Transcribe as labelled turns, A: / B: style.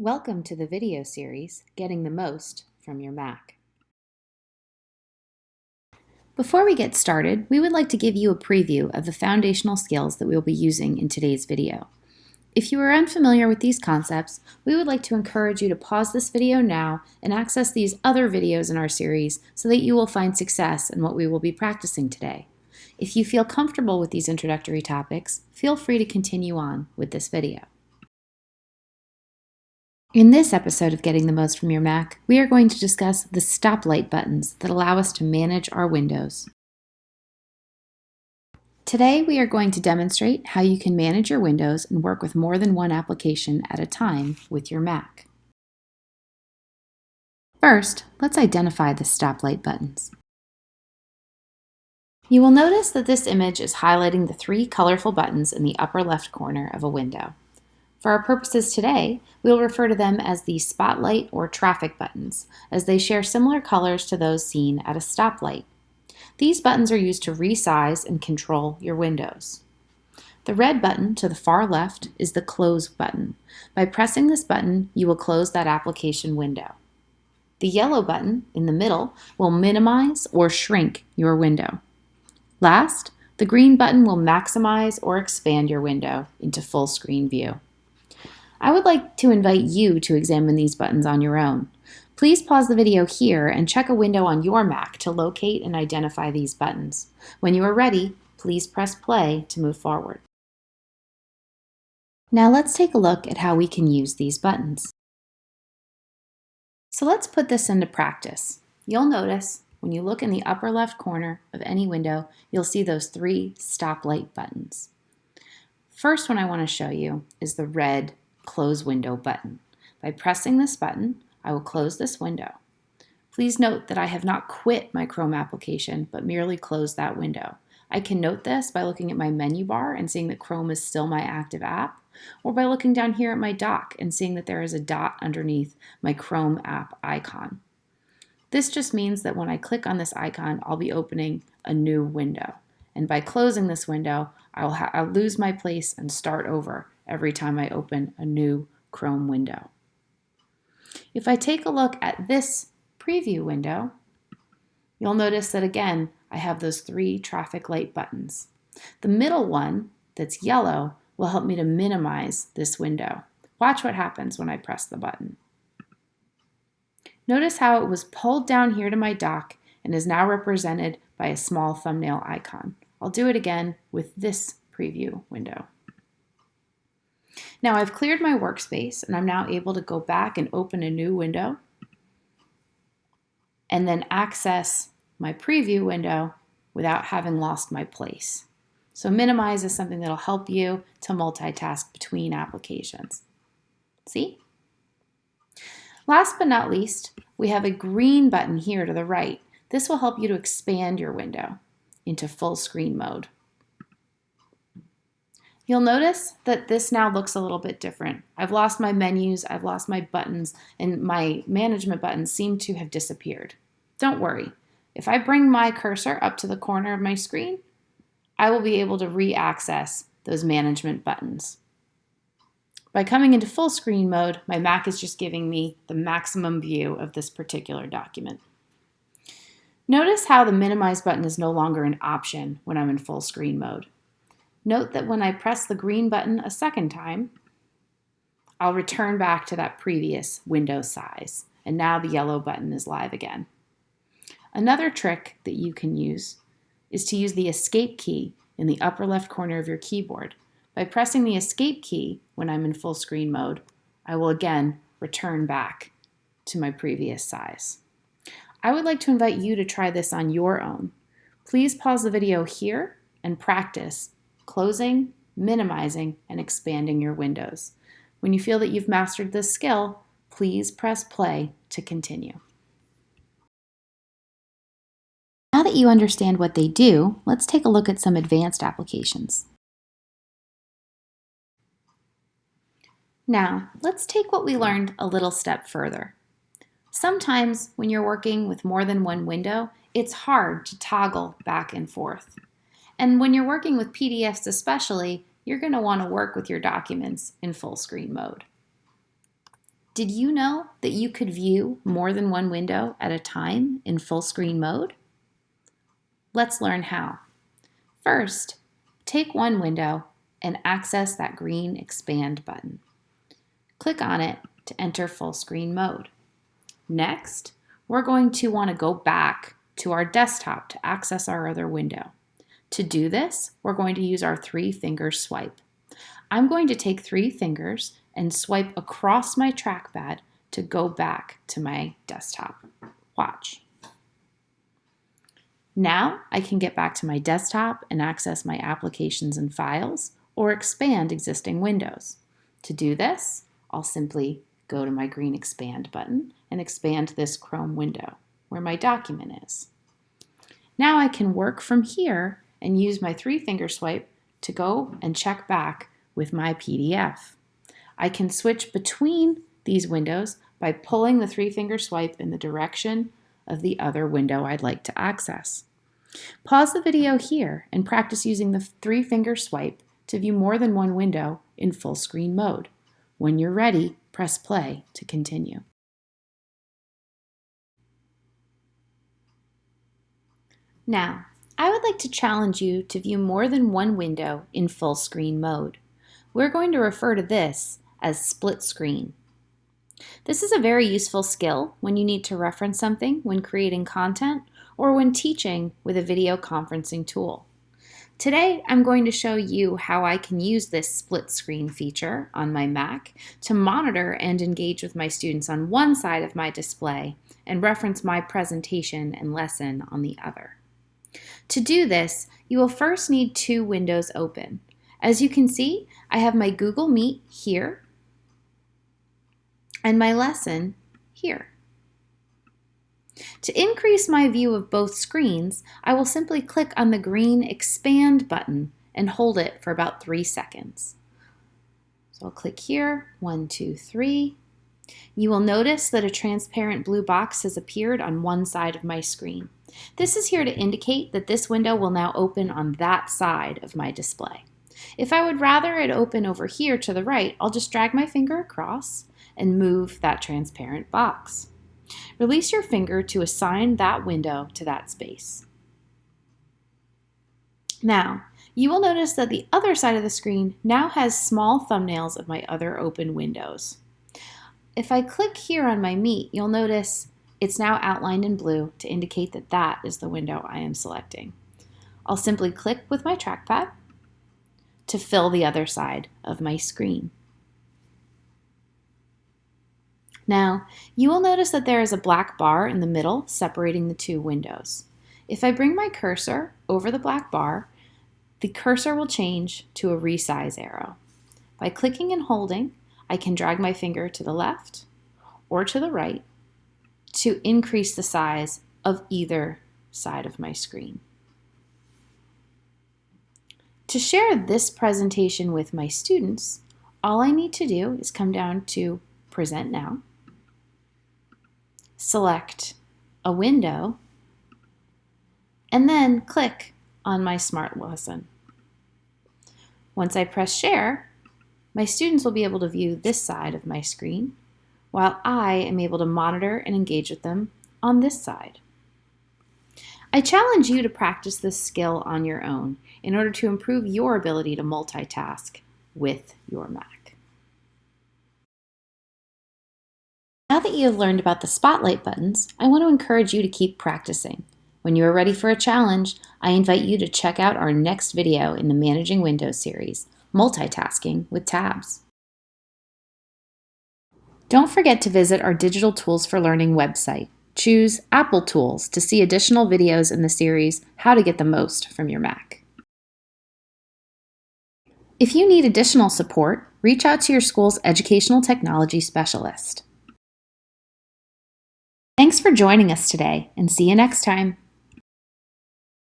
A: Welcome to the video series, Getting the Most from Your Mac. Before we get started, we would like to give you a preview of the foundational skills that we will be using in today's video. If you are unfamiliar with these concepts, we would like to encourage you to pause this video now and access these other videos in our series so that you will find success in what we will be practicing today. If you feel comfortable with these introductory topics, feel free to continue on with this video. In this episode of Getting the Most from Your Mac, we are going to discuss the stoplight buttons that allow us to manage our windows. Today, we are going to demonstrate how you can manage your windows and work with more than one application at a time with your Mac. First, let's identify the stoplight buttons. You will notice that this image is highlighting the three colorful buttons in the upper left corner of a window. For our purposes today, we will refer to them as the spotlight or traffic buttons, as they share similar colors to those seen at a stoplight. These buttons are used to resize and control your windows. The red button to the far left is the close button. By pressing this button, you will close that application window. The yellow button in the middle will minimize or shrink your window. Last, the green button will maximize or expand your window into full screen view. I would like to invite you to examine these buttons on your own. Please pause the video here and check a window on your Mac to locate and identify these buttons. When you are ready, please press play to move forward. Now let's take a look at how we can use these buttons. So let's put this into practice. You'll notice when you look in the upper left corner of any window, you'll see those three stoplight buttons. First one I want to show you is the red Close Window button. By pressing this button, I will close this window. Please note that I have not quit my Chrome application, but merely closed that window. I can note this by looking at my menu bar and seeing that Chrome is still my active app, or by looking down here at my dock and seeing that there is a dot underneath my Chrome app icon. This just means that when I click on this icon, I'll be opening a new window. And by closing this window, I'll lose my place and start over every time I open a new Chrome window. If I take a look at this preview window, you'll notice that again, I have those three traffic light buttons. The middle one, that's yellow, will help me to minimize this window. Watch what happens when I press the button. Notice how it was pulled down here to my dock and is now represented by a small thumbnail icon. I'll do it again with this preview window. Now I've cleared my workspace and I'm now able to go back and open a new window and then access my preview window without having lost my place. So minimize is something that'll help you to multitask between applications. See? Last but not least, we have a green button here to the right. This will help you to expand your window into full screen mode. You'll notice that this now looks a little bit different. I've lost my menus, I've lost my buttons, and my management buttons seem to have disappeared. Don't worry. If I bring my cursor up to the corner of my screen, I will be able to re-access those management buttons. By coming into full screen mode, my Mac is just giving me the maximum view of this particular document. Notice how the minimize button is no longer an option when I'm in full screen mode. Note that when I press the green button a second time, I'll return back to that previous window size, and now the yellow button is live again. Another trick that you can use is to use the escape key in the upper left corner of your keyboard. By pressing the escape key when I'm in full screen mode, I will again return back to my previous size. I would like to invite you to try this on your own. Please pause the video here and practice closing, minimizing, and expanding your windows. When you feel that you've mastered this skill, please press play to continue. Now that you understand what they do, let's take a look at some advanced applications. Now, let's take what we learned a little step further. Sometimes when you're working with more than one window, it's hard to toggle back and forth. And when you're working with PDFs especially, you're going to want to work with your documents in full screen mode. Did you know that you could view more than one window at a time in full screen mode? Let's learn how. First, take one window and access that green Expand button. Click on it to enter full screen mode. Next, we're going to want to go back to our desktop to access our other window. To do this, we're going to use our 3-finger swipe. I'm going to take 3 fingers and swipe across my trackpad to go back to my desktop. Watch. Now I can get back to my desktop and access my applications and files or expand existing windows. To do this, I'll simply go to my green Expand button and expand this Chrome window where my document is. Now I can work from here and use my 3-finger swipe to go and check back with my PDF. I can switch between these windows by pulling the 3-finger swipe in the direction of the other window I'd like to access. Pause the video here and practice using the 3-finger swipe to view more than one window in full screen mode. When you're ready, press play to continue. Now, I would like to challenge you to view more than one window in full screen mode. We're going to refer to this as split screen. This is a very useful skill when you need to reference something when creating content or when teaching with a video conferencing tool. Today, I'm going to show you how I can use this split screen feature on my Mac to monitor and engage with my students on one side of my display and reference my presentation and lesson on the other. To do this, you will first need 2 windows open. As you can see, I have my Google Meet here and my lesson here. To increase my view of both screens, I will simply click on the green Expand button and hold it for about 3 seconds. So I'll click here, 1, 2, 3. You will notice that a transparent blue box has appeared on one side of my screen. This is here to indicate that this window will now open on that side of my display. If I would rather it open over here to the right, I'll just drag my finger across and move that transparent box. Release your finger to assign that window to that space. Now, you will notice that the other side of the screen now has small thumbnails of my other open windows. If I click here on my Meet, you'll notice it's now outlined in blue to indicate that that is the window I am selecting. I'll simply click with my trackpad to fill the other side of my screen. Now, you will notice that there is a black bar in the middle separating the 2 windows. If I bring my cursor over the black bar, the cursor will change to a resize arrow. By clicking and holding, I can drag my finger to the left or to the right to increase the size of either side of my screen. To share this presentation with my students, all I need to do is come down to Present Now, select a window, and then click on my Smart Lesson. Once I press Share, my students will be able to view this side of my screen, while I am able to monitor and engage with them on this side. I challenge you to practice this skill on your own in order to improve your ability to multitask with your Mac. Now that you have learned about the Spotlight buttons, I want to encourage you to keep practicing. When you are ready for a challenge, I invite you to check out our next video in the Managing Windows series, Multitasking with Tabs. Don't forget to visit our Digital Tools for Learning website. Choose Apple Tools to see additional videos in the series, How to Get the Most from Your Mac. If you need additional support, reach out to your school's educational technology specialist. Thanks for joining us today, and see you next time.